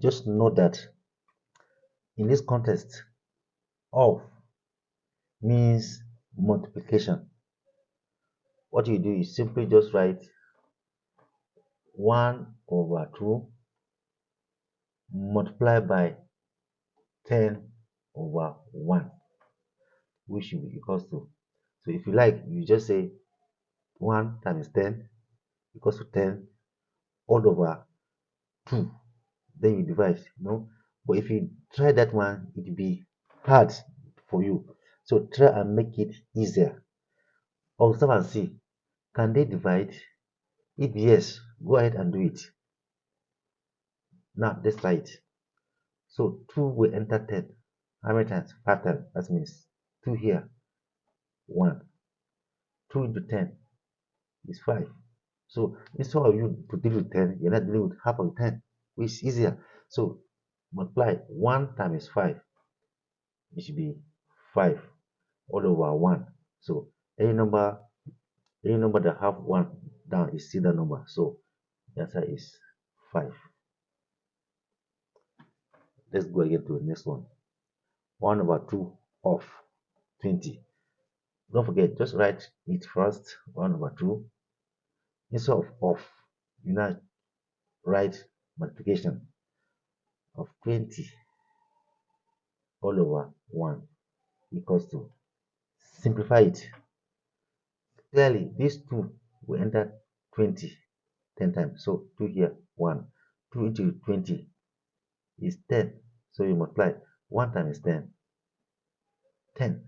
just know that in this context, of means multiplication. What you do is simply just write 1 over 2 multiplied by 10 over 1, which will be equals to. So if you like, you just say 1 times 10 equals to 10 all over 2. Then you divide, But if you try that one, it will be hard for you. So try and make it easier. Observe and see. Can they divide? If yes, go ahead and do it. Now let's try it. So 2 will enter 10. How many times? 5 times. That means 2 here, 1. 2 into 10 is 5. So instead of you to deal with 10, you're not dealing with half of 10, which is easier. So multiply 1 times 5. It should be 5 all over 1. So any number that have 1 down is still the number. So the answer is 5. Let's go again to the next one. 1 over 2 of 20. Don't forget, just write it first. 1 over 2. Instead of, you now write multiplication of 20 all over 1 equals to. Simplify it. Clearly, these 2 will enter 20 10 times. So 2 here, 1. 2 into 20 is 10. So you multiply 1 times 10, 10.